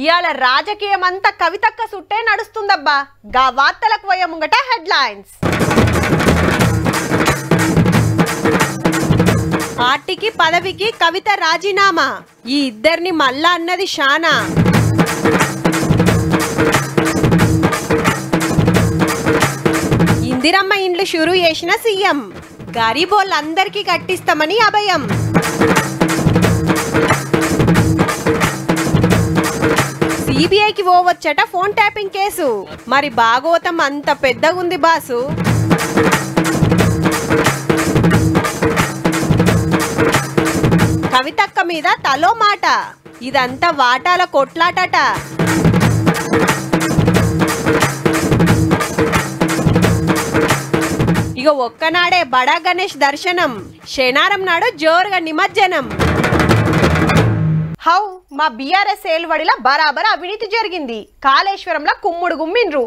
ఇయాల రాజకీయం అంతా కవితక్క సుట్టే నడుస్తుందబ్బా. గా వార్తలకు పోయే ముంగట హెడ్లైన్స్. పార్టీకి పదవికి కవిత రాజీనామా. ఈ ఇద్దరిని మళ్ళా అన్నది షానా. ఇందిరమ్మ ఇండ్లు షురూ చేసిన సీఎం. గరీబోళ్ళందరికీ కట్టిస్తామని అభయం. సిబిఐకి పోవచ్చట ఫోన్ ట్యాపింగ్ కేసు. మరి భాగవతం అంత పెద్దగుంది బాసు. కవితక్క మీద తలో మాట. ఇదంతా వాటాల కొట్లాటట. ఇక ఒక్కనాడే బడా గణేష్ దర్శనం. శనారం నాడు జోరుగా నిమజ్జనం. హౌ మా బీఆర్ఎస్ ఏలువడిలా బరాబర్ అవినీతి జరిగింది. కాళేశ్వరంలో కుమ్ముడు గుమ్మిండ్రు.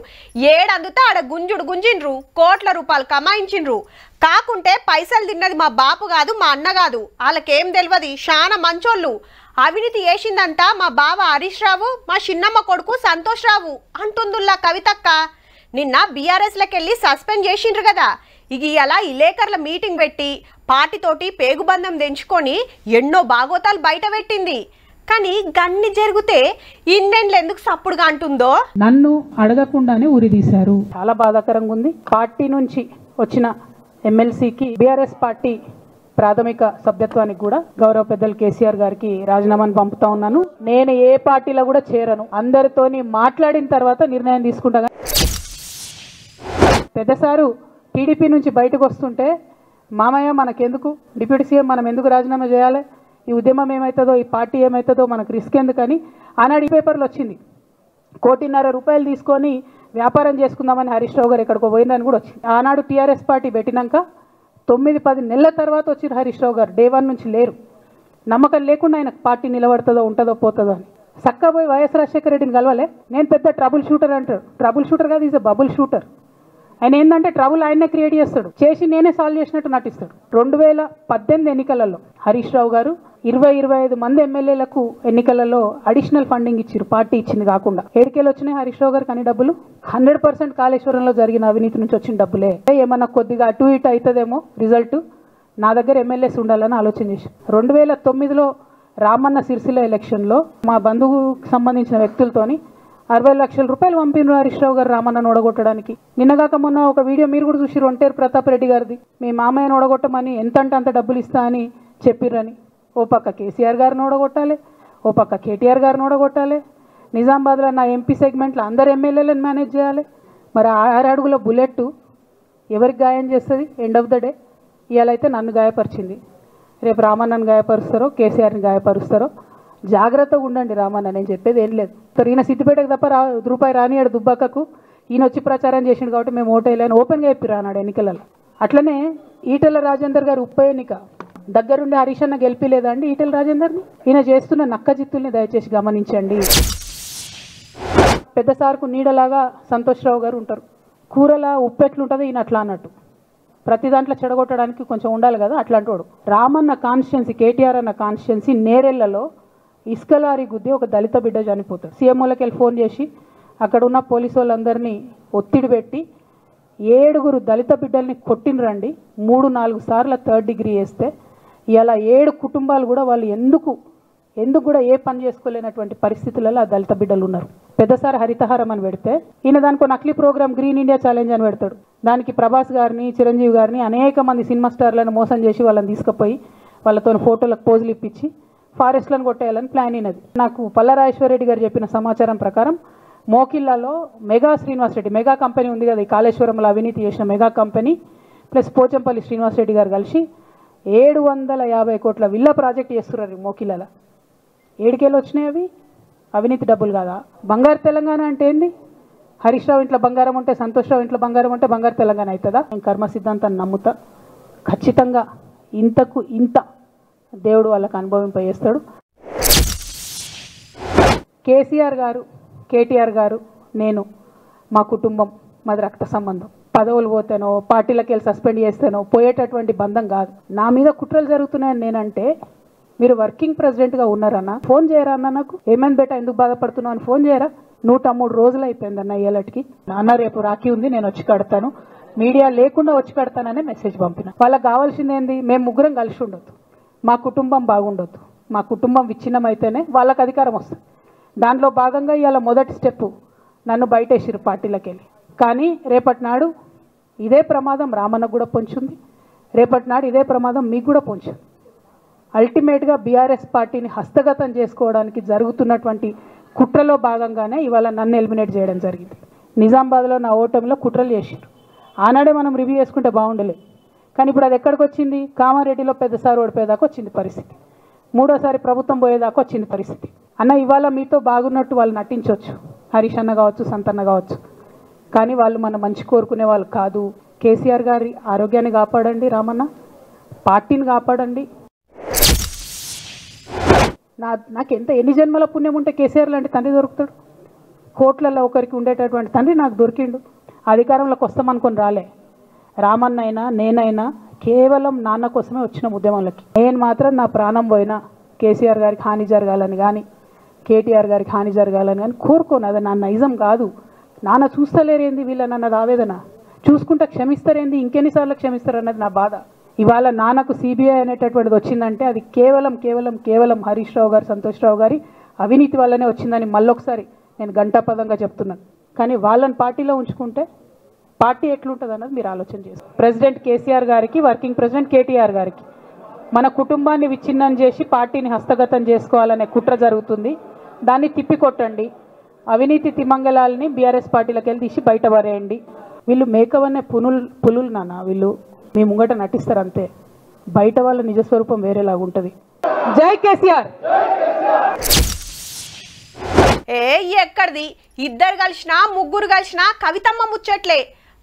ఏడందుతా ఆడ గుంజుడు గుంజిండ్రు. కోట్ల రూపాయలు కమాయించిండ్రు. కాకుంటే పైసలు తిన్నది మా బాపు కాదు, మా అన్న కాదు. వాళ్ళకేం తెలియదు. శానా మంచోళ్ళు. అవినీతి చేసిందంతా మా బావ హరీష్ రావు, మా చిన్నమ్మ కొడుకు సంతోష్ రావు అంటుందుల్లా కవితక్క. నిన్న బీఆర్ఎస్లకెళ్ళి సస్పెండ్ చేసిండ్రు కదా. ఇక ఇలా ఇలేకర్ల మీటింగ్ పెట్టి పార్టీతోటి పేగుబంధం తెంచుకొని ఎన్నో బాగోతాలు బయట పెట్టింది. కానీ గన్ని జరిగితే ఇన్నెండ్లు ఎందుకు సప్పుడుగా అంటుందో. నన్ను అడగకుండానే ఉరిదీశారు. చాలా బాధాకరంగా ఉంది. పార్టీ నుంచి వచ్చిన ఎమ్మెల్సీకి బీఆర్ఎస్ పార్టీ ప్రాథమిక సభ్యత్వానికి కూడా గౌరవ పెద్దలు కేసీఆర్ గారికి రాజీనామాను పంపుతా ఉన్నాను. నేను ఏ పార్టీలో కూడా చేరను. అందరితోని మాట్లాడిన తర్వాత నిర్ణయం తీసుకుంటా. పెద్దసారు టీడీపీ నుంచి బయటకు వస్తుంటే మామయ్య మనకెందుకు, డిప్యూటీ సీఎం మనం ఎందుకు రాజీనామా చేయాలి, ఈ ఉద్యమం ఏమవుతుందో, ఈ పార్టీ ఏమవుతుందో మనకు రిస్క్ ఎందుకని ఆనాడు ఈ పేపర్లు వచ్చింది. 1,50,00,000 రూపాయలు తీసుకొని వ్యాపారం చేసుకుందామని హరీష్ రావు గారు ఎక్కడికో పోయిందని కూడా వచ్చింది. ఆనాడు టీఆర్ఎస్ పార్టీ పెట్టినాక 9-10 నెలల తర్వాత వచ్చిన హరీష్ రావు గారు డే 1 నుంచి లేరు. నమ్మకం లేకుండా ఆయన పార్టీ నిలబడుతుందో ఉంటుందో పోతుందో అని చక్కగా పోయి వైఎస్ రాజశేఖర రెడ్డిని కలవలే. నేను పెద్ద ట్రబుల్ షూటర్ అంటారు. ట్రబుల్ షూటర్ కాదు, ఈజ్ అ బబుల్ షూటర్. ఆయన ఏంటంటే ట్రబుల్ ఆయనే క్రియేట్ చేస్తాడు, చేసి నేనే సాల్వ్ చేసినట్టు నటిస్తాడు. 2018 ఎన్నికలలో హరీష్ రావు గారు 20-25 మంది ఎమ్మెల్యేలకు ఎన్నికలలో అడిషనల్ ఫండింగ్ ఇచ్చారు. పార్టీ ఇచ్చింది కాకుండా. ఏడికేలు వచ్చినాయి హరీష్ రావు గారికి అన్ని డబ్బులు? 100% కాళేశ్వరంలో జరిగిన అవినీతి నుంచి వచ్చిన డబ్బులే. ఏమన్నా కొద్దిగా అటు ఇటు అవుతుందేమో రిజల్ట్, నా దగ్గర ఎమ్మెల్యేస్ ఉండాలని ఆలోచన చేసి 2009లో రామన్న సిరిసిల్ల ఎలక్షన్లో మా బంధువుకు సంబంధించిన వ్యక్తులతోని 60 లక్షల రూపాయలు పంపిన హరీష్ రావు గారు రామన్నను ఓడగొట్టడానికి. నిన్నగాక మొన్న ఒక వీడియో మీరు కూడా చూసి ఒంటేరు ప్రతాప్ రెడ్డి గారిది. మీ మామయ్యను ఓడగొట్టమని ఎంతంటే అంత డబ్బులు ఇస్తా అని చెప్పిర్రని. ఓ పక్క కేసీఆర్ గారిని ఓడగొట్టాలి, ఓ పక్క కేటీఆర్ గారిని ఓడగొట్టాలి. నిజామాబాద్లో నా ఎంపీ సెగ్మెంట్లో అందరు ఎమ్మెల్యేలను మేనేజ్ చేయాలి. మరి 6 అడుగుల బుల్లెట్ ఎవరికి గాయం చేస్తుంది? ఎండ్ ఆఫ్ ద డే ఇవాళ అయితే నన్ను గాయపరిచింది. రేపు రామన్నను గాయపరుస్తారో కేసీఆర్ని గాయపరుస్తారో. జాగ్రత్తగా ఉండండి రామన్న. నేను చెప్పేది ఏం లేదు. ఈయన సిద్దిపేటకు తప్ప రూపాయి రానియాడు దుబ్బాకకు. ఈయన వచ్చి ప్రచారం చేసిండు కాబట్టి మేము ఓటేయలేని ఓపెన్గా చెప్పి రానాడు ఎన్నికలలో. అట్లనే ఈటెల రాజేందర్ గారు ఉప ఎన్నిక దగ్గరుండి హరీష్ అన్న గెలిపిలేదా అండి ఈటెల రాజేందర్ని? ఈయన చేస్తున్న నక్కజిత్తుల్ని దయచేసి గమనించండి. పెద్ద సార్కు నీడలాగా సంతోష్ రావు గారు ఉంటారు. కూరలా ఉప్పు ఎట్లుంటుందో ఈయన అట్లా అన్నట్టు. ప్రతి దాంట్లో చెడగొట్టడానికి కొంచెం ఉండాలి కదా, అట్లాంటి వాడు. రామన్న కాన్స్టిట్యున్సీ, కేటీఆర్ అన్న కాన్స్టిట్యున్సీ నేరెళ్లలో ఇసుకలారి గుద్ది ఒక దళిత బిడ్డ చనిపోతాడు. సీఎంఓలకి వెళ్ళి ఫోన్ చేసి అక్కడ ఉన్న పోలీసు వాళ్ళందరినీ ఒత్తిడి పెట్టి 7 దళిత బిడ్డల్ని కొట్టినరండి. 3-4 సార్లు 3rd డిగ్రీ వేస్తే ఇలా 7 కుటుంబాలు కూడా వాళ్ళు ఎందుకు కూడా ఏ పని చేసుకోలేనటువంటి పరిస్థితులలో ఆ దళిత బిడ్డలు ఉన్నారు. పెద్దసారి హరితహారం అని పెడితే ఈయన దానికి నకిలీ ప్రోగ్రామ్ గ్రీన్ ఇండియా ఛాలెంజ్ అని పెడతాడు. దానికి ప్రభాస్ గారిని, చిరంజీవి గారిని, అనేక మంది సినిమా స్టార్లను మోసం చేసి వాళ్ళని తీసుకుపోయి వాళ్ళతో ఫోటోలకు పోజులు ఇప్పించి ఫారెస్ట్లను కొట్టేయాలని ప్లాన్ అయినది. నాకు పల్లరాజేశ్వర రెడ్డి గారు చెప్పిన సమాచారం ప్రకారం మోకిల్లాలో mega Srinivas Reddy, mega company ఉంది కదా, ఈ కాళేశ్వరంలో అవినీతి చేసిన mega company plus Pochampalli Srinivas Reddy గారు కలిసి 750 కోట్ల విల్లా ప్రాజెక్ట్ చేస్తున్నారు మోకిల్లాలో. ఏడికేళ్ళు వచ్చినాయి అవి? అవినీతి డబ్బులు కాదా? బంగారు తెలంగాణ అంటే ఏంది? హరీష్ రావు ఇంట్లో బంగారం ఉంటే, సంతోష్ రావు ఇంట్లో బంగారం ఉంటే బంగారు తెలంగాణ అవుతుందా? నేను కర్మ సిద్ధాంతాన్ని నమ్ముతా. ఖచ్చితంగా ఇంతకు ఇంత దేవుడు వాళ్ళకు అనుభవింపజేస్తాడు. కేసీఆర్ గారు, కేటీఆర్ గారు, నేను, మా కుటుంబం, మాది రక్త సంబంధం. పదవులు పోతేనో, పార్టీలకు వెళ్ళి సస్పెండ్ చేస్తేనో పోయేటటువంటి బంధం కాదు. నా మీద కుట్రలు జరుగుతున్నాయని నేనంటే మీరు వర్కింగ్ ప్రెసిడెంట్గా ఉన్నారన్న ఫోన్ చేయరా అన్న, నాకు ఏమైంది బేటా ఎందుకు బాధపడుతున్నావు అని ఫోన్ చేయరా? 103 రోజులు అయిపోయిందన్న ఇయ్యాలటికి. అన్న రేపు రాఖీ ఉంది నేను వచ్చి కడతాను, మీడియా లేకుండా వచ్చి కడతాననే మెసేజ్ పంపిన. వాళ్ళకి కావాల్సింది ఏంది? మేము ముగ్గురం కలిసి ఉండొద్దు, మా కుటుంబం బాగుండొద్దు, మా కుటుంబం విచ్ఛిన్నమైతేనే వాళ్ళకి అధికారం వస్తుంది. దాంట్లో భాగంగా ఇవాళ మొదటి స్టెప్ నన్ను బయటేసిరు పార్టీలకు వెళ్ళి. కానీ రేపటి నాడు ఇదే ప్రమాదం రామన్నకు కూడా పొంచుంది, రేపటి నాడు ఇదే ప్రమాదం మీకు కూడా పొంచుంది. అల్టిమేట్గా బీఆర్ఎస్ పార్టీని హస్తగతం చేసుకోవడానికి జరుగుతున్నటువంటి కుట్రలో భాగంగానే ఇవాళ నన్ను ఎలిమినేట్ చేయడం జరిగింది. నిజామాబాద్లో నా ఓటమిలో కుట్రలు చేసిండ్రు. ఆనాడే మనం రివ్యూ చేసుకుంటే బాగుండలేదు. కానీ ఇప్పుడు అది ఎక్కడికి వచ్చింది? కామారెడ్డిలో పెద్దసారి ఓడిపోయేదాకా వచ్చింది పరిస్థితి, మూడోసారి ప్రభుత్వం పోయేదాకా వచ్చింది పరిస్థితి. అన్న ఇవాళ మీతో బాగున్నట్టు వాళ్ళు నటించవచ్చు, హరీష్ అన్న కావచ్చు, సంతన్న కావచ్చు, కానీ వాళ్ళు మన మంచి కోరుకునే వాళ్ళు కాదు. కేసీఆర్ గారి ఆరోగ్యాన్ని కాపాడండి రామన్న, పార్టీని కాపాడండి. నాకు ఎన్ని జన్మల పుణ్యం ఉంటే కేసీఆర్ లాంటి తండ్రి దొరుకుతాడు? కోట్లలో ఒకరికి ఉండేటటువంటి తండ్రి నాకు దొరికిండు. అధికారంలోకి వస్తామనుకొని రాలే. రామన్న అయినా నేనైనా కేవలం నాన్న కోసమే వచ్చిన ఉద్యమంలోకి. నేను మాత్రం నా ప్రాణం పోయినా కేసీఆర్ గారికి హాని జరగాలని కానీ కేటీఆర్ గారికి హాని జరగాలని కానీ కోరుకోను. అది నా నైజం కాదు. నాన్న చూస్తలేరేంది వీళ్ళనన్నది ఆవేదన, చూసుకుంటే క్షమిస్తారేంది, ఇంకెన్నిసార్లు క్షమిస్తారు అన్నది నా బాధ. ఇవాళ నాన్నకు సిబిఐ అనేటటువంటిది వచ్చిందంటే అది కేవలం హరీష్ రావు గారు, సంతోష్ రావు గారి అవినీతి వల్లనే వచ్చిందని మళ్ళొకసారి నేను ఘంటాపదంగా చెప్తున్నాను. కానీ వాళ్ళని పార్టీలో ఉంచుకుంటే పార్టీ ఎట్లుంటుంది అన్నది మీరు ఆలోచన చేస్తారు. ప్రెసిడెంట్ కేసీఆర్ గారికి, వర్కింగ్ ప్రెసిడెంట్ కేటీఆర్ గారికి మన కుటుంబాన్ని విచ్ఛిన్నం చేసి పార్టీని హస్తగతం చేసుకోవాలనే కుట్ర జరుగుతుంది. దాన్ని తిప్పికొట్టండి. అవినీతి తిమంగళాలని బీఆర్ఎస్ పార్టీలకు వెళ్ళి తీసి బయట పడేయండి. వీళ్ళు మేకవనే పులులు నాన్న, వీళ్ళు మీ ముంగట నటిస్తారు అంతే, బయట వాళ్ళ నిజస్వరూపం వేరేలాగా ఉంటుంది. జై కేసీఆర్. ఎక్కడిది? ఇద్దరు కలిసినా ముగ్గురు కలిసినా కవితమ్మ ముచ్చట్లే.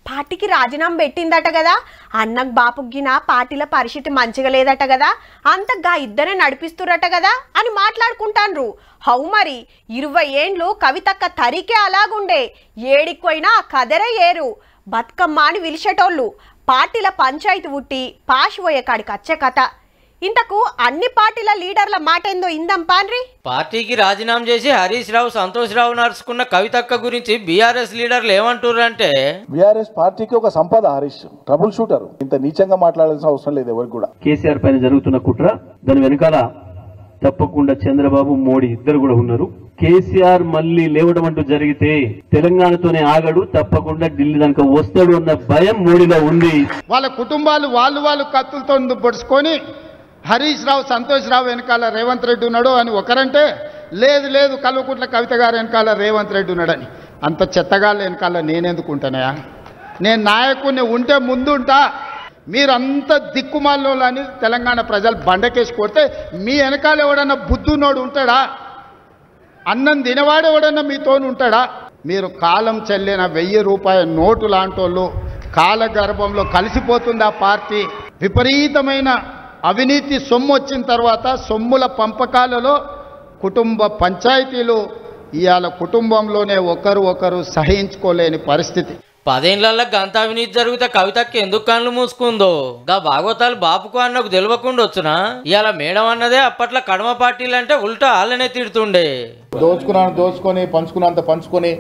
పార్టీకి రాజీనామా పెట్టిందట కదా, అన్నకు బాపుగిన పార్టీల పరిస్థితి మంచిగా లేదట కదా, అంతగా ఇద్దరే నడిపిస్తురట కదా అని మాట్లాడుకుంటాన్రు. హౌ మరి 20 ఏండ్లు కవితక్క తరికే అలాగుండే, ఏడిపోయినా కదరే ఏరు. బతుకమ్మ అని విలిచేటోళ్ళు పార్టీల పంచాయతీ ఉట్టి పాష్ పోయే కాడికి వచ్చే కథ. ఇంతకు అన్ని పార్టీల లీడర్ల మాట ఏందో ఇందం పాన్రి. పార్టీకి రాజీనామా చేసి హరీష్ రావు, సంతోష్ రావు నడుచుకున్న కవితక్క గురించి బీఆర్ఎస్ లీడర్లు ఏమంటారంటే, బీఆర్ఎస్ పార్టీకి ఒక సంపద హరీష్, ట్రబుల్ షూటర్, ఇంత నీచంగా మాట్లాడాల్సిన అవసరం లేదు ఎవరికి కూడా. కేసీఆర్ పైన జరుగుతున్న కుట్ర, దాని వెనకాల తప్పకుండా చంద్రబాబు, మోడీ ఇద్దరు కూడా ఉన్నారు. కేసీఆర్ మళ్ళీ లేవడం అంటూ జరిగితే తెలంగాణతోనే ఆగడు, తప్పకుండా ఢిల్లీ దానికి వస్తాడు అన్న భయం మోడీలో ఉంది. వాళ్ళ కుటుంబాలు వాళ్ళు కత్తులతో పొడుచుకొని హరీష్ రావు, సంతోష్ రావు వెనకాల రేవంత్ రెడ్డి ఉన్నాడు అని ఒకరంటే, లేదు కల్వకుంట్ల కవిత గారు వెనకాల రేవంత్ రెడ్డి ఉన్నాడని. అంత చెత్తగాళ్ళ వెనకాల నేనెందుకు ఉంటానయా? నేను నాయకుడిని ఉంటే ముందుంటా. మీరంత దిక్కుమాలని తెలంగాణ ప్రజలు బండకేసి కొడితే మీ వెనకాల ఎవడన్నా బుద్ధునోడు ఉంటాడా? అన్నం తినవాడు ఎవడన్నా మీతోని ఉంటాడా? మీరు కాలం చెల్లిన 1000 రూపాయల నోటు లాంటోళ్ళు కాలగర్భంలో కలిసిపోతుంది ఆ పార్టీ. విపరీతమైన అవినీతి సొమ్ము వచ్చిన తర్వాత సొమ్ముల పంపకాలలో కుటుంబ పంచాయతీలు ఇవాళ కుటుంబంలోనే ఒకరు సహించుకోలేని పరిస్థితి. 10 ఏళ్లలో గంత అవినీతి జరిగితే కవితకి ఎందుకు కళ్ళు మూసుకుందో? గా భాగవతాలు బాపుకు అన్నకు తెలియకుండా వచ్చునా? ఇవాళ మేడం అన్నదే అప్పట్లో కడమ పార్టీలు అంటే ఉల్టా వాళ్ళనే తిడుతుండే. దోచుకొని పంచుకున్నంత పంచుకొని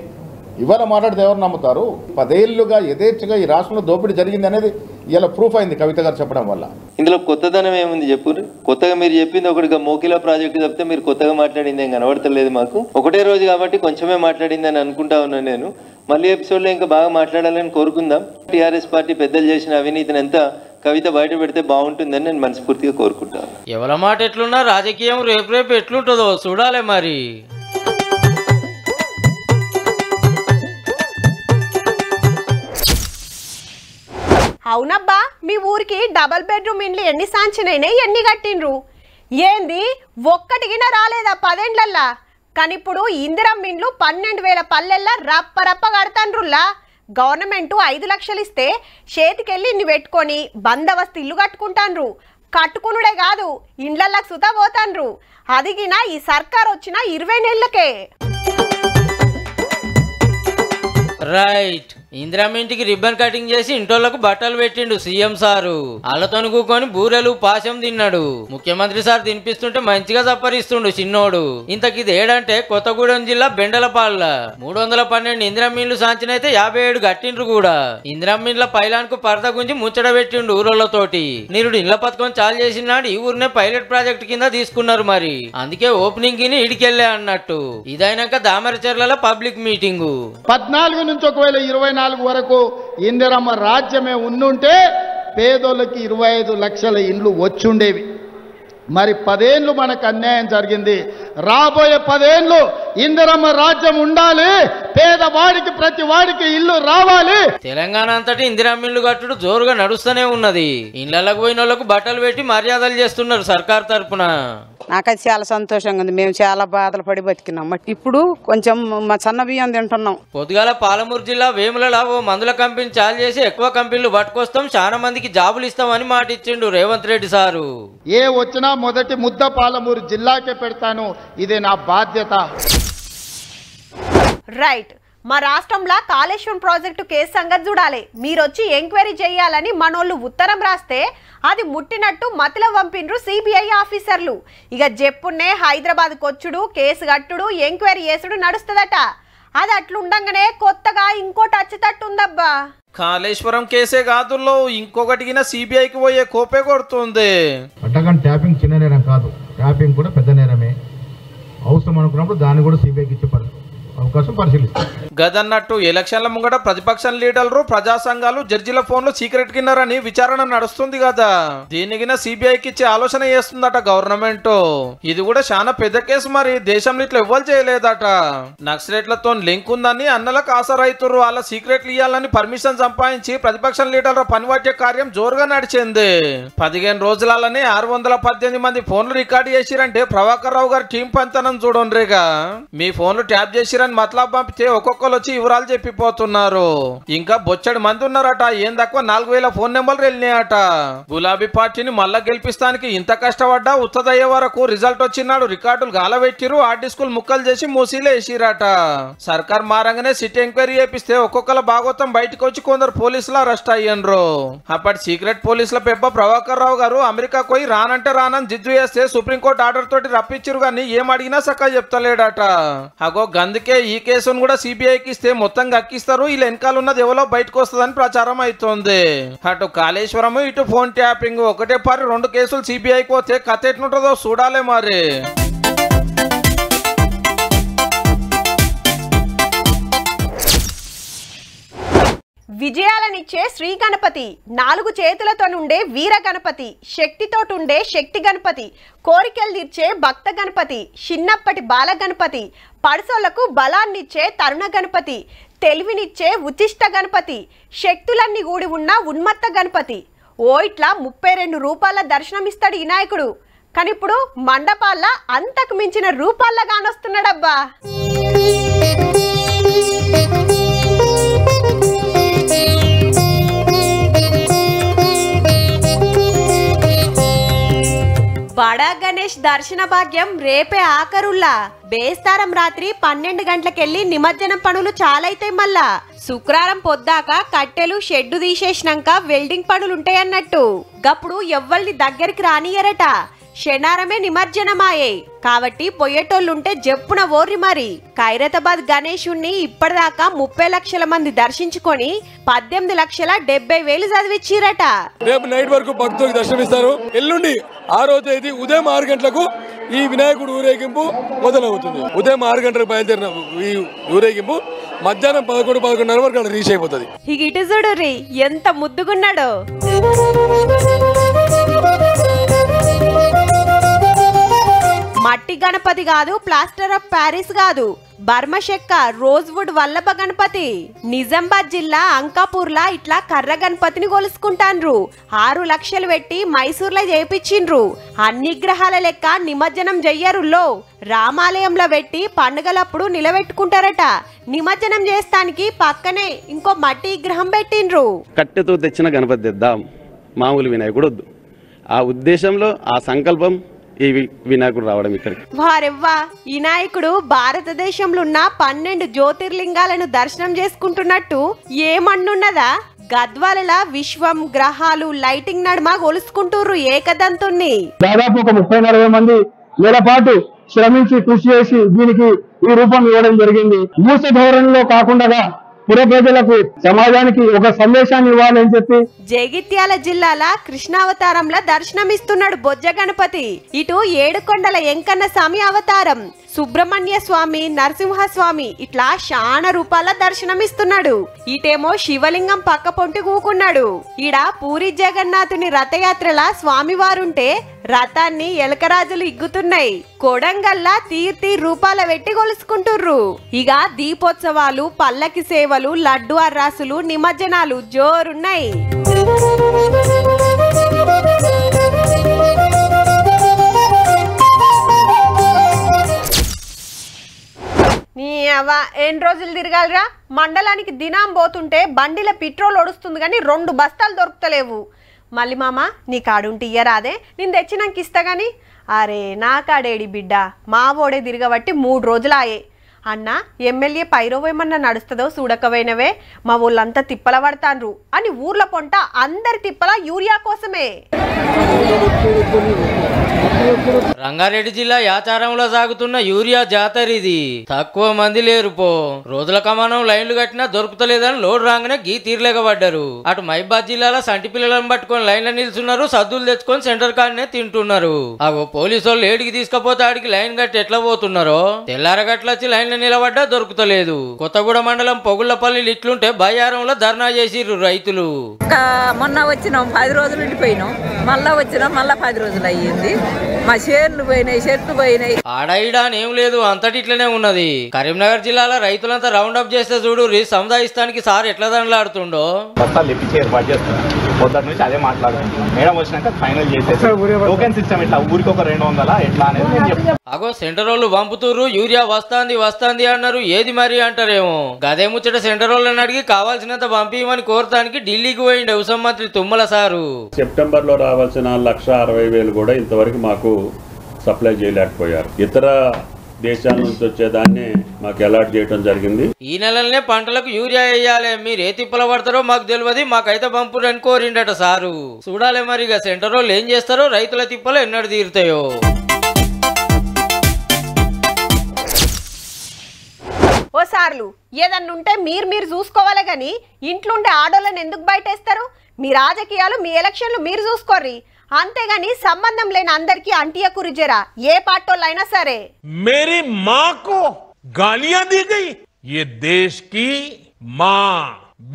ఇవాళ మాట్లాడితే ఎవరు నమ్ముతారు? 10 ఏళ్లుగా యథేచ్ఛగా ఈ రాష్ట్రంలో దోపిడీ జరిగింది అనేది ఇలా ప్రూఫ్ అయింది కవిత గారు చెప్పడం వల్ల. ఇందులో కొత్తదనం ఏముంది చెప్పు? కొత్తగా మీరు చెప్పింది ఒకటిగా మోకిలా ప్రాజెక్టు తప్పితే మీరు కొత్తగా మాట్లాడింది ఏం కనబడతలేదు మాకు. ఒకటే రోజు కాబట్టి కొంచెమే మాట్లాడింది అని అనుకుంటా ఉన్నాను నేను. మళ్ళీ ఎపిసోడ్లో ఇంకా బాగా మాట్లాడాలని కోరుకుందాం. టీఆర్ఎస్ పార్టీ పెద్దలు చేసిన అవినీతిని ఎంత కవిత బయట పెడితే బాగుంటుందని నేను మనస్ఫూర్తిగా కోరుకుంటాను. ఎవరి మాట ఎట్లున్నా రాజకీయం రేపు ఎట్లుంటుందో చూడాలి మరి. అవునబ్బా, మీ ఊరికి డబల్ బెడ్రూమ్ ఇండ్లు ఎన్ని సాంచినైనాయి, ఎన్ని కట్టిండ్రు? ఏంది ఒక్కటిగిన రాలేదా 10 ఏండ్లల్లా? కానీ ఇప్పుడు ఇందిరమ్మ ఇండ్లు 12,000 పల్లెల్లా రప్ప కడతాండ్రుల్లా. గవర్నమెంట్ 5 లక్షలు ఇస్తే చేతికెళ్ళి ఇన్ని పెట్టుకొని బందవస్తు ఇల్లు కట్టుకుంటాండ్రు. కట్టుకునుడే కాదు, ఇండ్లకి సుతా పోతాండ్రు. అదిగినా ఈ సర్కార్ వచ్చిన 20 నెలలకే. రైట్, ఇందిరమ్మ ఇంటికి రిబ్బన్ కటింగ్ చేసి ఇంటోళ్లకు బట్టలు పెట్టిండు సీఎం సారు. అల్లతోని కూకొని బూరెలు పాశం తిన్నాడు. ముఖ్యమంత్రి సార్ తినిపిస్తుంటే మంచిగా సప్పరిస్తుండు చిన్నోడు. ఇంతకిది ఏడంటే కొత్తగూడెం జిల్లా బెండలపాళ్ళ 312 ఇందిరమ్మిండ్లు సాంచినైతే 57 కట్టిండ్రు కూడా. ఇందిరమ్మిండ్ల పైలాన్కు పరద గుంచి ముచ్చట పెట్టిండు ఊరోళ్లతోటి. నిరుడు ఇళ్ల పథకం చాలు చేసినాడు ఈ ఊరినే పైలట్ ప్రాజెక్ట్ కింద తీసుకున్నారు. మరి అందుకే ఓపెనింగ్ కి ఇడికెళ్లే అన్నట్టు. ఇదైనాక దామరచెర్ల పబ్లిక్ మీటింగు 14 నుంచి 2024 వరకు ఇందిరమ్మ రాజ్యమే ఉండుంటే పేదోళ్ళకి 25 లక్షల ఇండ్లు వచ్చుండేవి. మరి 10 ఏళ్ళు మనకు అన్యాయం జరిగింది. రాబోయే 10 ఏళ్ళు ఇందిరమ్మ రాజ్యం ఉండాలి, పేదవాడికి ప్రతి వాడికి ఇల్లు రావాలి. తెలంగాణ అంతటి ఇందిరమ్మ ఇల్లు కట్టుడు జోరుగా నడుస్తూనే ఉన్నది. ఇళ్లకు పోయిన వాళ్ళకు బట్టలు పెట్టి మర్యాదలు చేస్తున్నారు సర్కార్ తరపున. నాకైతే చాలా సంతోషంగా ఉంది. మేము చాలా బాధలు పడి బతికినాం. ఇప్పుడు కొంచెం మా సన్న బియ్యం తింటున్నాం. పొద్దుగాల పాలమూరు జిల్లా వేములలో ఓ మందుల కంపెనీ చాలు చేసి ఎక్కువ కంపెనీలు పట్టుకొస్తాం, చాలా మందికి జాబులు ఇస్తామని మాట ఇచ్చిండు రేవంత్ రెడ్డి సారు. ఏ వచ్చినా మొదటి ముద్ద పాలమూరు జిల్లాకే పెడతాను, ఇదే నా బాధ్యత. రైట్. మా రాష్ట్రంలో కాళేశ్వరం ప్రాజెక్టు కేసు సంగతి చూడాలి. మీరొచ్చి ఎంక్వైరీ చేయాలని మనోళ్ళు ఉత్తరం రాస్తే అది ముట్టినట్టు మతిలో పంపిండ్రు సిబిఐ ఆఫీసర్లు. ఇక జెప్పునే హైదరాబాద్ కొచ్చుడు, కేసు కట్టుడు, ఎంక్వైరీ చేసుడు నడుస్తుందట. అది అట్లుండగానే కొత్తగా ఇంకోటి అచ్చేటట్టు ఉందబ్బా. కాళేశ్వరం కేసే కాదుల్లో ఇంకొకటి సిబిఐకి పోయే కోపే కొడుతుంది. అట్టగాని ట్యాపింగ్ చిన్న నేరం కాదు, ట్యాపింగ్ కూడా పెద్ద నేరమే. అవసరం అనుకున్నప్పుడు దాన్ని కూడా సిబిఐకి ఇచ్చే అవకాశం పరిశీలిస్తారు. గదన్నట్టు ఎలక్షన్ల ముంగట ప్రతిపక్ష లీడర్లు, ప్రజా సంఘాలు జడ్జిల ఫోన్లు సీక్రెట్ కిన్నారని విచారణ నడుస్తుంది కదా. దీనికి సిబిఐకి ఇచ్చే ఆలోచన చేస్తుందట గవర్నమెంట్. ఇది కూడా చాలా పెద్ద కేసు. మరి దేశంలో ఇట్లా ఎవ్వరు చేయలేదట. నక్సలైట్లతో లింక్ ఉందని అన్నలకు ఆసరైతురు. వాళ్ళ సీక్రెట్లు ఇవ్వాలని పర్మిషన్ సంపాదించి ప్రతిపక్ష లీడర్ల పనివట్టే కార్యం జోరుగా నడిచింది. 15 రోజులనే 618 మంది ఫోన్లు రికార్డు చేసిరంటే ప్రభాకర్ రావు గారి టీం పంతనం చూడండిగా. మీ ఫోన్లు ట్యాప్ చేసిరని మతలబ్ పంపితే ఒక్కొక్కరు వచ్చి వివరాలు చెప్పిపోతున్నారు. ఇంకా బొచ్చడి మంది ఉన్నారట. ఏం తక్కువ 4000 ఫోన్ నెంబర్లు వెళ్ళినాయట. గులాబీ పార్టీని మళ్ళా గెలిపిస్తానికి ఇంత కష్టపడ్డా ఉత్తదయ్యే వరకు రిజల్ట్ వచ్చినాడు రికార్డులు గాలబెట్టిరు. ఆర్డీ స్కూల్ ముక్కలు చేసి మూసీలో వేసిరట. సర్కార్ మారంగానే సిటీ ఎంక్వైరీ చేపిస్తే ఒక్కొక్కల భాగవతం బయటకు వచ్చి కొందరు పోలీసులు అరెస్ట్ అయ్యిండ్రు. అప్పటి సీక్రెట్ పోలీసుల పెప్ప ప్రభాకర్ రావు గారు అమెరికా పోయి రానంటే రానని జిద్దు చేస్తే సుప్రీంకోర్టు ఆర్డర్ తోటి రప్పించారు కానీ ఏం అడిగినా సక్క చెప్తలేడట. అగో అందుకే ఈ కేసును కూడా సిబిఐకి ఇస్తే మొత్తం గక్కిస్తారు. ఇలా వెనకాల ఉన్నది ఎవరో బయటకు వస్తుందని ప్రచారం అవుతుంది. అటు కాళేశ్వరం, ఇటు ఫోన్ ట్యాపింగ్ ఒకటే పారి 2 కేసులు సిబిఐకి పోతే కథ ఎట్లుంటుందో చూడాలి మరి. విజయాలనిచ్చే శ్రీ గణపతి, 4 చేతులతో నుండే వీర గణపతి, శక్తితోటుండే శక్తి గణపతి, కోరికలు తీర్చే భక్త గణపతి, చిన్నప్పటి బాల గణపతి, పడసోళ్లకు బలాన్నిచ్చే తరుణ గణపతి, తెలివినిచ్చే ఉచిష్ట గణపతి, శక్తులన్నీ కూడి ఉన్న ఉన్మత్త గణపతి. ఓ ఇట్లా 32 రూపాయల దర్శనమిస్తాడు ఈ నాయకుడు. కానీ ఇప్పుడు మండపాల్లో అంతకు మించిన రూపాల్లో కానొస్తున్నాడబ్బా. బడా గణేష్ దర్శన భాగ్యం రేపే ఆఖరుల్లా. బేస్తారం రాత్రి 12 గంటలకెళ్ళి నిమజ్జనం పనులు చాలైతాయి. మళ్ళా శుక్రవారం పొద్దాక కట్టెలు షెడ్డు తీసేసినాక వెల్డింగ్ పనులుంటాయన్నట్టు. గప్పుడు ఎవ్వల్ని దగ్గరికి రానియరట. శనారమే నిమజ్జనమాయే కాబట్టి పొయ్యేటోళ్ళుంటే జప్పున ఓర్రి. మరి ఖైరతాబాద్ గణేశుణ్ణి ఇప్పటిదాకా 30 లక్షల మంది దర్శించుకొని 18,70,000 చదివిచ్చిరట. రేపు నైట్ వరకు భక్తులకు దర్శనమిస్తారు. ఎల్లుండి 6వ తేదీ ఉదయం 6 గంటలకు ఈ వినాయకుడు ఊరేగింపు మొదలవుతుంది. ఉదయం 6 గంటలకు బయలుదేరిన ఈ ఊరేగింపు మధ్యాహ్నం 11-11:30 వరకు రీచ్ అయిపోతుంది. ఇటు చూడు ఎంత ముద్దుగున్నాడో. మట్టి గణపతి కాదు, ప్లాస్టర్ ఆఫ్ ప్యారిస్ కాదు, బర్మ చెక్క రోజ్వుడ్ వల్లభ గణపతి. నిజామాబాద్ జిల్లా అంకాపూర్లా ఇట్లా కర్ర గణపతిని కొలుసుకుంటాన్రు. 6 లక్షలు పెట్టి మైసూర్లో చేయించిండ్రు. అన్ని గ్రహాల లెక్క నిమజ్జనం చెయ్యరులో. రామాలయంలో పెట్టి పండుగలప్పుడు నిలబెట్టుకుంటారట. నిమజ్జనం చేస్తానికి పక్కనే ఇంకో మట్టి విగ్రహం పెట్టిండ్రు. కట్టెతో తెచ్చిన గణపతి తెద్దాం, మామూలు వినాయకుడు వద్దు. ఆ ఉద్దేశంలో, ఆ సంకల్పం ఈ వినాయకుడు రావడం ఇక్కడికి. వారెవ్వా, ఈ నాయకుడు భారతదేశంలో ఉన్న 12 జ్యోతిర్లింగాలను దర్శనం చేసుకుంటున్నట్టు ఏమన్నున్నదా? గద్వాల విశ్వం గ్రహాలు లైటింగ్ నడుమ గొలుసుకుంటూరు ఏకదంతుణ్ణి. దాదాపు ఒక 30-40 మంది నెల పాటు శ్రమించి కృషి చేసి దీనికి ఈ రూపం ఇవ్వడం జరిగింది. మూస ధోరణిలో కాకుండా పుర ప్రజలకు సమాజానికి ఒక సందేశాన్ని ఇవ్వాలని చెప్పి జగిత్యాల జిల్లాల కృష్ణావతారంలో దర్శనమిస్తున్నాడు బొజ్జ గణపతి. ఇటు ఏడుకొండల ఎంకన్న స్వామి అవతారం, సుబ్రహ్మణ్య స్వామి, నరసింహస్వామి ఇట్లా శాన రూపాల దర్శనమిస్తున్నాడు. ఇటేమో శివలింగం పక్క పొంటి కూకున్నాడు. ఈడ పూరి జగన్నాథుని రథయాత్రల స్వామివారుంటే రథాన్ని ఎలకరాజులు ఇగ్గుతున్నాయి. కొడంగల్లా తీర్తి రూపాల వెట్టి కొలుసుకుంటుర్రు. ఇక దీపోత్సవాలు, పల్లకి సేవలు, లడ్డు అర్రాసులు, నిమజ్జనాలు జోరున్నాయి. నీ అవ్వ ఎన్ని రోజులు తిరగాలిరా? మండలానికి దినం పోతుంటే బండిలో పెట్రోల్ ఒడుస్తుంది కానీ 2 బస్తాలు దొరుకుతలేవు. మళ్ళీ మామ నీ కాడుంటే ఇయ్యరాదే, నేను తెచ్చినాక ఇస్తా గాని. అరే నా కాడేడి బిడ్డ, మా ఓడే తిరగబట్టి 3 రోజులు ఆయే. అన్న ఎమ్మెల్యే పైరోవేమన్నా నడుస్తుందో చూడకపోయినవే, మా ఊళ్ళంతా తిప్పల పడతాన్రు అని ఊర్ల పొంట అందరి తిప్పల యూరియా కోసమే. రంగారెడ్డి జిల్లా యాచారంలో సాగుతున్న యూరియా జాతర ఇది. తక్కువ మంది లేరు పో. రోజుల కమానం లైన్లు కట్టినా దొరుకుతలేదని లోడ్ రాగానే గీ తీరలేకబడ్డారు. అటు మహిబాద్ జిల్లాలో సంటి పిల్లలను పట్టుకొని లైన్లో నిల్చున్నారు, సద్దులు తెచ్చుకొని సెంటర్ కాడనే తింటున్నారు. అగో పోలీసు వాళ్ళు ఏడికి తీసుకపోతే ఆడికి లైన్ కట్టి ఎట్లా పోతున్నారో తెల్లారగట్లొచ్చి లైన్లో నిలబడ్డా దొరుకుతలేదు. కొత్తగూడ మండలం పొగుళ్లపల్లి ఇట్లుంటే బయ్యారంలో ధర్నా చేసిర్రు రైతులు. మొన్న వచ్చినాం 10 రోజులు ఉండిపోయినాం, మళ్ళా వచ్చినాం, మళ్ళా 10 రోజులు అయ్యింది. మా షేర్లు పోయినాయి, షర్ట్లు పోయినాయి. ఆడాయిడా ఏం లేదు, అంతటి ఇట్లనే ఉన్నది. కరీంనగర్ జిల్లాలో రైతులంతా రౌండ్ అప్ చేస్తే చూడు సముదాయిస్తానికి సార్ ఎట్లా దండలాడుతుండో. బస్తాలు తెప్పించి ఏర్పాటు చేస్తున్నారు. పొద్దున్న నుంచి అదే మాట్లాడుతున్నాం. మేడం వచ్చినాక ఫైనల్ చేసేసి టోకెన్ సిస్టమ్ ఇట్లా ఊరికి ఒక 200 ఎట్లా అనేది నేను చెప్తాను. అగో సెంటర్ వాళ్ళు పంపుతుర్రు, యూరియా వస్తాంది అన్నారు. ఏది మరి అంటారేమో. గదే ముచ్చట సెంటర్ వాళ్ళని అడిగి కావాల్సినంత పంపిమని కోరటానికి ఢిల్లీకి పోయిండు వ్యవసాయ మంత్రి తుమ్మల సారు. సెప్టెంబర్ లో రావాల్సిన 1,60,000 కూడా ఇంతవరకు మాకు సప్లై చేయలేకపోయారు. ఇతర దేశాల నుంచి వచ్చేదాన్ని మాకు అలాట్ చేయడం జరిగింది. ఈ నెలలనే పంటలకు యూరియా వేయాలి, మీరు ఏ తిప్పల పడతారో మాకు తెలియదు, మాకైతే పంపురని కోరిండట సారు. చూడాలి మరి ఇక సెంటర్ వాళ్ళు ఏం చేస్తారో, రైతుల తిప్పలు ఎన్నడు తీరుతాయో. ఓ సార్లు ఏదన్నుంటే మీరు చూసుకోవాలి గాని ఇంట్లుండే ఆడోళ్ళని ఎందుకు బయటేస్తారు? మీ రాజకీయాలు, మీ ఎలక్షన్లు మీరు చూసుకోర్రి, అంతేగాని సంబంధం లేని అందరికి అంటియ కురిజరా ఏ పార్టోళ్ళైనా సరే. मेरी माँ को गालियां दी गई, ये देश की माँ,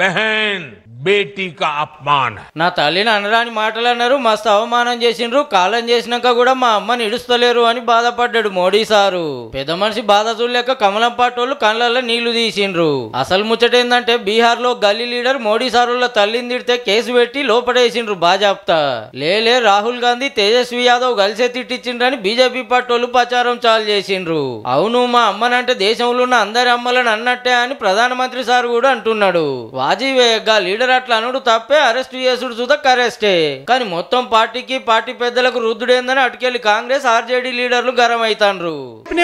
बहन, బేటీ కా అపమాన్. నా తల్లిని అనరాని మాటలు అన్నారు, మస్తు అవమానం చేసిండ్రు, కాలం చేసినాక కూడా మా అమ్మని ఇడుస్తలేరు అని బాధపడ్డాడు మోడీ సారు. పెద్ద మనిషి బాధ చూడలేక కమలం పాటోళ్ళు కళ్ళల్లో నీళ్లు తీసిండ్రు. అసలు ముచ్చటేందంటే బీహార్ లో గల్లీ లీడర్ మోడీ సారుల తల్లిని తిడితే కేసు పెట్టి లోపడేసిండ్రు బాజాప్తా. లేలే రాహుల్ గాంధీ, తేజస్వి యాదవ్ కలిసే తిట్టించిండ్రని బీజేపీ పాటోళ్ళు ప్రచారం చాలు చేసిండ్రు. అవును, మా అమ్మనంటే దేశంలో ఉన్న అందరి అమ్మలను అన్నట్టే అని ప్రధానమంత్రి సార్ కూడా అంటున్నాడు. వాజీవేగా లీడర్ అట్లా అనుడు తప్పే, అరెస్ట్ చేసుడు చూదా కరెస్టే. కానీ మొత్తం పార్టీకి, పార్టీ పెద్దలకు రుద్దుడేందని అటుకెళ్లి కాంగ్రెస్ ఆర్జేడీ లీడర్లు గరం అవుతాండ్రు.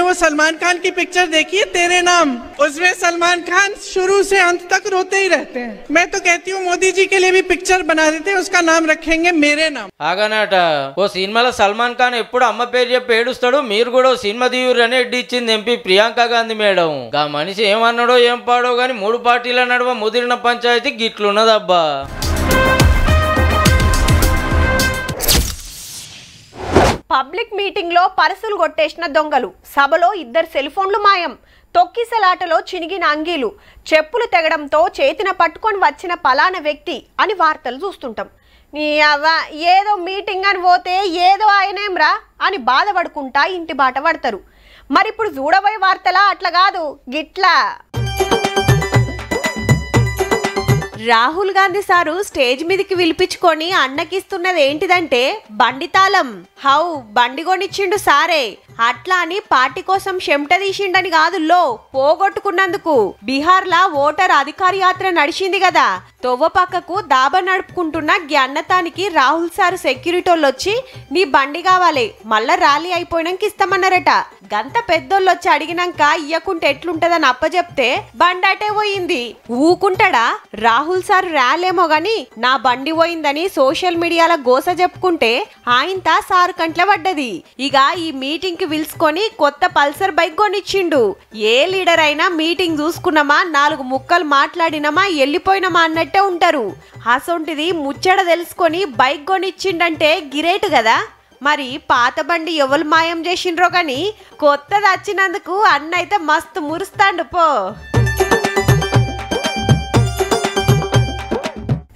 वो सलमान खान की पिक्चर देखिए तेरे नाम, उसमें सलमान खान शुरू से अंत तक रोते ही रहते हैं. मैं तो कहती हूँ मोदी जी के लिए भी पिक्चर बना देते हैं, उसका नाम रखेंगे मेरे नाम. ఆగనట ఓ సినిమాలో సల్మాన్ ఖాన్ ఎప్పుడు అమ్మ పేరు చెప్పి ఏడుస్తాడు, మీరు కూడా ఓ సినిమా తీయురు అని ఎడ్డి ఇచ్చింది ఎంపీ ప్రియాంక గాంధీ మేడం. గా మనిషి ఏమన్నాడో ఏం పాడో గాని 3 పార్టీల నడుమ ముదిరిన పంచాయతీ గిట్లున్నదబ్బా. పబ్లిక్ మీటింగ్ లో పర్సులు కొట్టేసిన దొంగలు, సభలో 2 సెల్ ఫోన్లు మాయం, తొక్కిసలాటలో చినిగిన అంగీలు, చెప్పులు తెగడంతో చేతిన పట్టుకొని వచ్చిన పలానా వ్యక్తి అని వార్తలు చూస్తుంటాం. నీ అవ్వ ఏదో మీటింగ్ అని పోతే ఏదో ఆయనేమ్రా అని బాధపడుకుంటా ఇంటి బాట పడతారు. మరి ఇప్పుడు చూడబోయే వార్తలా అట్లా కాదు, గిట్లా. రాహుల్ గాంధీ సారు స్టేజ్ మీదకి పిలిపించుకొని అన్నకిస్తున్నది ఏంటిదంటే బండి తాళం. హౌ బండి కొనిచ్చిండు సారే, అట్లా అని పార్టీ కోసం చెమట తీసిండని కాదుల్లో, పోగొట్టుకున్నందుకు. బీహార్లా ఓటర్ అధికార యాత్ర నడిచింది కదా, తొవ్వ పక్కకు దాబా నడుపుకుంటున్న అన్నతానికి రాహుల్ సార్ సెక్యూరిటీలు వచ్చి నీ బండి కావాలి మళ్ళా ర్యాలీ అయిపోయినాక ఇస్తామన్నారట. గంత పెద్దోళ్ళు వచ్చి అడిగినాక ఇయ్యకుంటే ఎట్లుంటదని అప్పచెప్తే బండి అటే పోయింది. ఊకుంటాడా రాహుల్ సార్ ర్యాలేమో గాని నా బండి పోయిందని సోషల్ మీడియాలో గోస చెప్పుకుంటే ఆయనతా సార్ కంట్ల పడ్డది. ఇక ఈ మీటింగ్ కి పిలుచుకొని కొత్త పల్సర్ బైక్ కొనిచ్చిండు. ఏ లీడర్ అయినా మీటింగ్ చూసుకున్నామా 4 ముక్కలు మాట్లాడినామా వెళ్ళిపోయినామా అన్నట్టే ఉంటారు. అసొంటిది ముచ్చట తెలుసుకొని బైక్ కొనిచ్చిండంటే గిరేట్ కదా. మరి పాత బండి ఎవరు మాయం చేసిండ్రో కానీ కొత్తది వచ్చినందుకు అన్నైతే మస్తు మురుస్తాండు పో.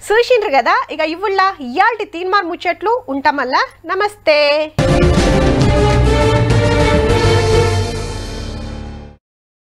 చూసిండ్రు కదా, ఇక ఇవ్వుల్లా ఇయాల్టి తీన్మార్ ముచ్చట్లు ఉంటామల్లా. నమస్తే.